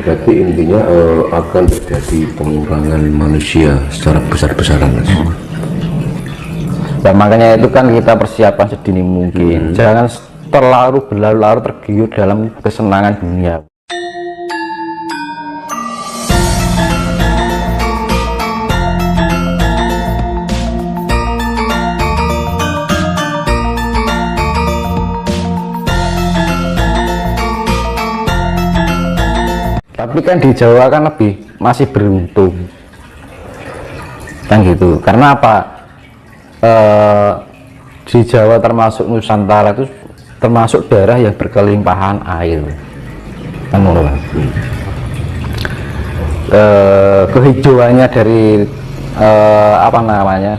Berarti intinya akan terjadi pengurangan manusia secara besar-besaran, Mas. Nah, makanya itu kan kita persiapan sedini mungkin. Jangan terlalu berlarut-larut tergiur dalam kesenangan dunia. Tapi kan di Jawa kan masih beruntung kan gitu. Karena apa? Di Jawa termasuk Nusantara itu termasuk daerah yang berkelimpahan air kan. Kehijauannya dari apa namanya,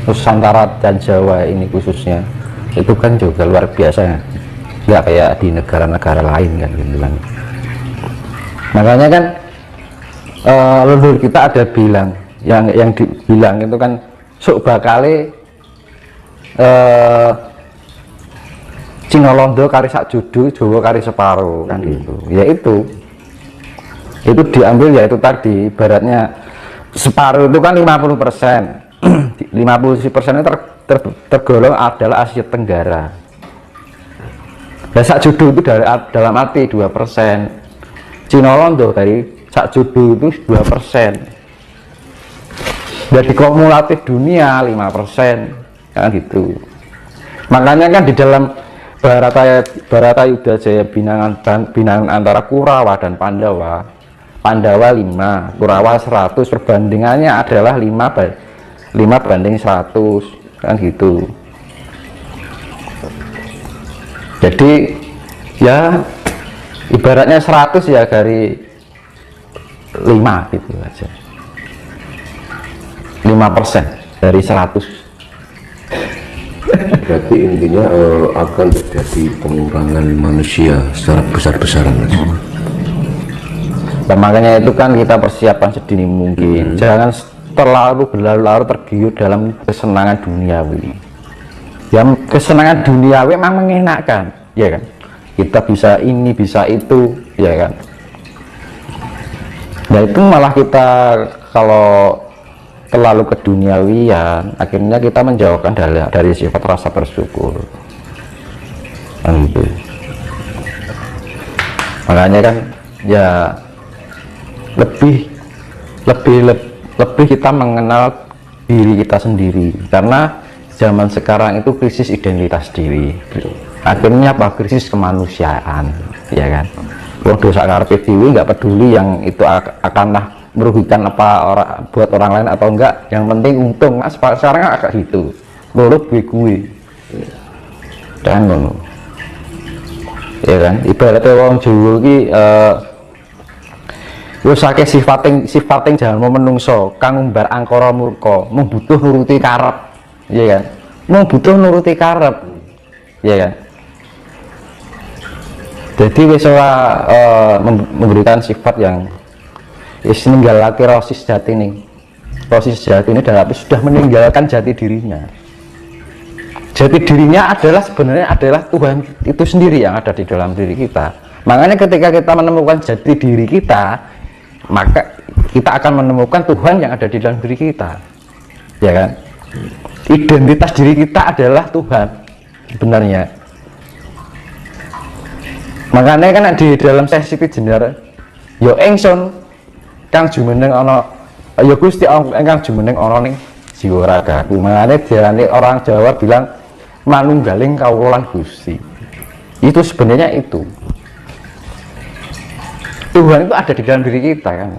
Nusantara dan Jawa ini khususnya itu kan juga luar biasa, nggak kayak di negara-negara lain kan gitu kan. Makanya kan leluhur kita ada bilang, yang dibilang itu kan sok bakale Cina Londo kari sak judu, Jawa kari separuh kan gitu. Ya itu diambil, yaitu tadi ibaratnya separuh itu kan 50%. 50% itu tergolong adalah Asia Tenggara. Dan sak judu itu dalam arti 2%. Cina Londo dari sak judu itu 2%. Jadi kumulatif dunia 5% kan gitu. Makanya kan di dalam Bharatayuda Jaya binangan antara Kurawa dan Pandawa 5, Kurawa 100, perbandingannya adalah 5:100 kan gitu. Jadi ya ibaratnya 100 ya dari 5 gitu aja, 5% dari 100. Berarti intinya akan terjadi pengurangan manusia secara besar-besaran, Mas. Nah, makanya itu kan kita persiapan sedini mungkin. Jangan terlalu berlarut-larut tergiur dalam kesenangan duniawi. Yang kesenangan duniawi memang mengenakan, ya kan? Kita bisa ini, bisa itu, ya kan? Nah itu malah kita kalau terlalu keduniawian, akhirnya kita menjauhkan dari sifat rasa bersyukur. Gitu. Makanya kan ya lebih kita mengenal diri kita sendiri, karena zaman sekarang itu krisis identitas diri. Akhirnya apa? Krisis kemanusiaan, ya kan? Wong dosa karepe dhewe nggak peduli yang itu akanlah merugikan apa buat orang lain atau enggak, yang penting untung. Nah, sekarang agak gitu, lurut gue dan ngono, ya kan? Ibaratnya wong Jawa iki wis akeh sifating jangan mau menungso kang umbar angkara murka, mung butuh nuruti karep, ya kan? Mung butuh nuruti karep, ya kan? Jadi wis memberikan sifat yang meninggalkan rosis jati ini. Rosis jati ini sudah meninggalkan jati dirinya. Jati dirinya sebenarnya adalah Tuhan itu sendiri yang ada di dalam diri kita. Makanya ketika kita menemukan jati diri kita, maka kita akan menemukan Tuhan yang ada di dalam diri kita, ya kan? Identitas diri kita adalah Tuhan sebenarnya. Makanya kan di dalam sesi jenar yo engson kang jumeneng ana, ya Gusti engkang jumeneng ana ning jiwa ragaku. Makanya diarani orang Jawa bilang manunggaling kawulan Gusti. Itu sebenarnya itu Tuhan itu ada di dalam diri kita kan.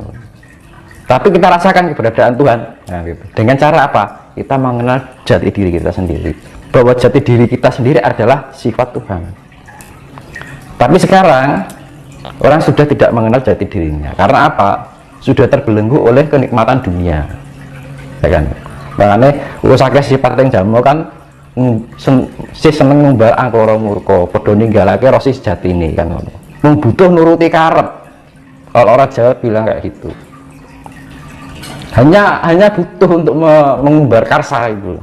Tapi kita rasakan keberadaan Tuhan. Nah, gitu. Dengan cara apa? Kita mengenal jati diri kita sendiri. Bahwa jati diri kita sendiri adalah sifat Tuhan. Tapi sekarang orang sudah tidak mengenal jati dirinya. Karena apa? Sudah terbelenggu oleh kenikmatan dunia, ya kan? Makanya usake sifat yang jamu kan seneng ngumbar angkara murka, padha ninggalake rasa sejatine kan ngono. Mung butuh nuruti karep. Kalau orang Jawa bilang kayak gitu. Hanya butuh untuk mengumbar karsa itu.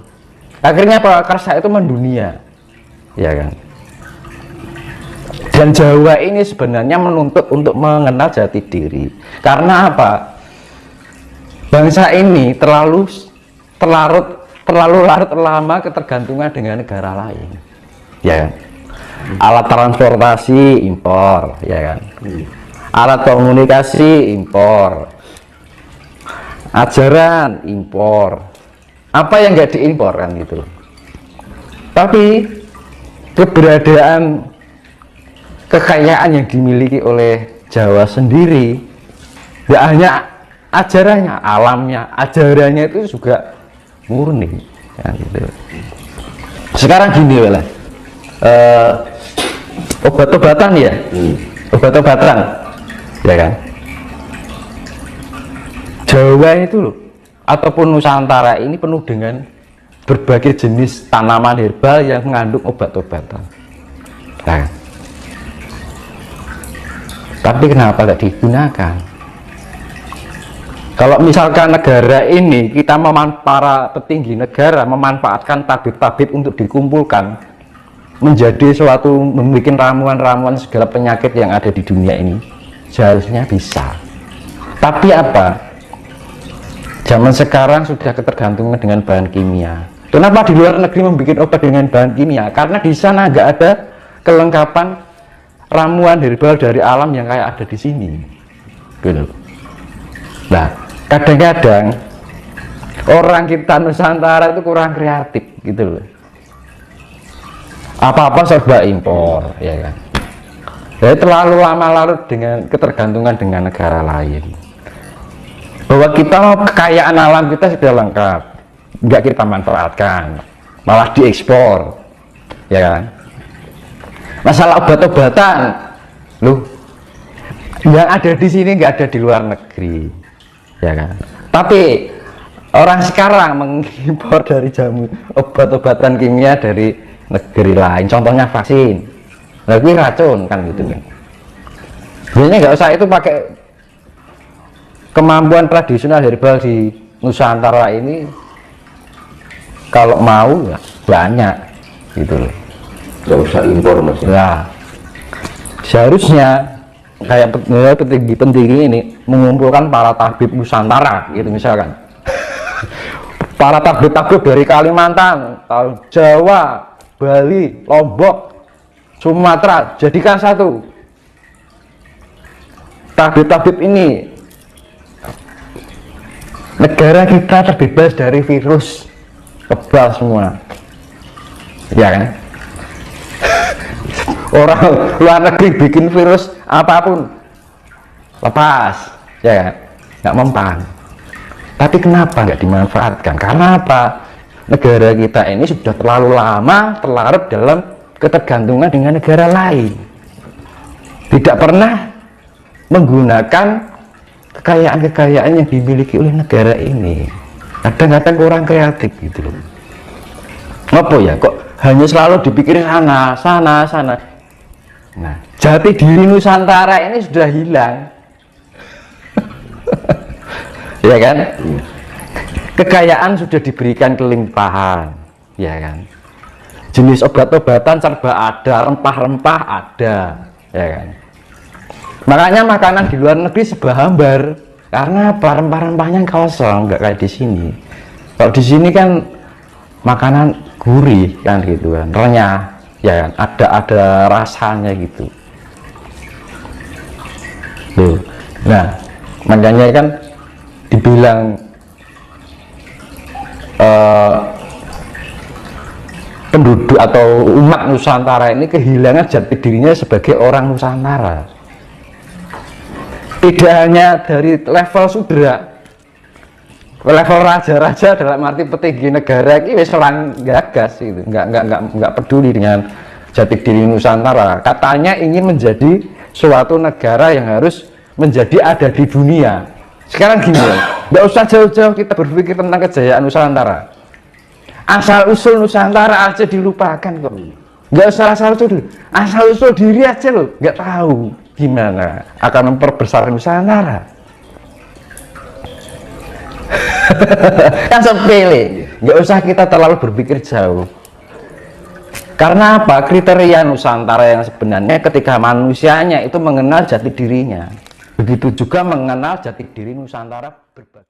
Akhirnya apa? Karsa itu mendunia, ya kan? Dan Jawa ini sebenarnya menuntut untuk mengenal jati diri. Karena apa? Bangsa ini terlalu larut lama ketergantungan dengan negara lain, ya kan? Alat transportasi impor, ya kan? Alat komunikasi impor, ajaran impor, apa yang nggak diimpor kan gitu. Tapi keberadaan kekayaan yang dimiliki oleh Jawa sendiri, nggak hanya ajarannya, alamnya, ajarannya itu juga murni, ya gitu. Sekarang gini lah, obat-obatan ya, obat-obatan, ya kan? Jawa itu loh, ataupun Nusantara ini penuh dengan berbagai jenis tanaman herbal yang mengandung obat-obatan. Nah, tapi kenapa tidak digunakan? Kalau misalkan negara ini kita para petinggi negara memanfaatkan tabib-tabib untuk dikumpulkan menjadi suatu membuat ramuan-ramuan segala penyakit yang ada di dunia ini, seharusnya bisa. Tapi apa? Zaman sekarang sudah ketergantungan dengan bahan kimia. Kenapa di luar negeri membuat obat dengan bahan kimia? Karena di sana nggak ada kelengkapan ramuan herbal dari alam yang kayak ada di sini, gitu. Nah, kadang-kadang orang kita Nusantara itu kurang kreatif, gitu loh. Apa-apa serba impor, ya kan? Jadi terlalu lama larut dengan ketergantungan dengan negara lain. Bahwa kita kekayaan alam kita sudah lengkap, nggak kita manfaatkan, malah diekspor, ya kan? Masalah obat-obatan, loh, yang ada di sini nggak ada di luar negeri, ya kan? Tapi orang sekarang mengimpor dari jamu obat-obatan kimia dari negeri lain, contohnya vaksin, lagi racun kan gitu kan? Sebenarnya nggak usah itu pakai kemampuan tradisional herbal di Nusantara ini, kalau mau ya banyak, gitu loh. Nggak usah impor mas. Nah, seharusnya kayak petinggi-petinggi ini mengumpulkan para tabib Nusantara, gitu misalkan. Para tabib-tabib dari Kalimantan, Jawa, Bali, Lombok, Sumatera, jadikan satu. Tabib-tabib ini, negara kita terbebas dari virus, kebal semua, ya kan? Orang luar negeri bikin virus apapun lepas, ya kan? Nggak mempan. Tapi kenapa nggak dimanfaatkan? Karena apa? Negara kita ini sudah terlalu lama terlarut dalam ketergantungan dengan negara lain, tidak pernah menggunakan kekayaan-kekayaan yang dimiliki oleh negara ini. Kadang-kadang kurang kreatif, gitu loh. Apa ya, kok hanya selalu dipikir sana. Nah, jati diri Nusantara ini sudah hilang. Ya kan? Kekayaan sudah diberikan kelimpahan, ya kan? Jenis obat-obatan serba ada, rempah-rempah ada, ya kan? Makanya makanan di luar negeri serba hambar. Karena apa? Rempah-rempahnya kosong, nggak kayak di sini. Kalau di sini kan makanan gurih kan gitu kan, renyah, ya kan? Ada rasanya gitu. Tuh. Nah, makanya kan dibilang penduduk atau umat Nusantara ini kehilangan jati dirinya sebagai orang Nusantara. Tidak hanya dari level sudra, level raja-raja dalam arti petinggi negara ini wis orang gagas itu, nggak peduli dengan jati diri Nusantara. Katanya ingin menjadi suatu negara yang harus menjadi ada di dunia. Sekarang gini, nggak usah jauh-jauh kita berpikir tentang kejayaan Nusantara. Asal usul Nusantara aja dilupakan kok. Nggak usah asal usul diri aja loh, nggak tahu gimana akan memperbesar Nusantara. Kan sepele, nggak usah kita terlalu berpikir jauh. Karena apa? Kriteria Nusantara yang sebenarnya ketika manusianya itu mengenal jati dirinya, begitu juga mengenal jati diri Nusantara berbagai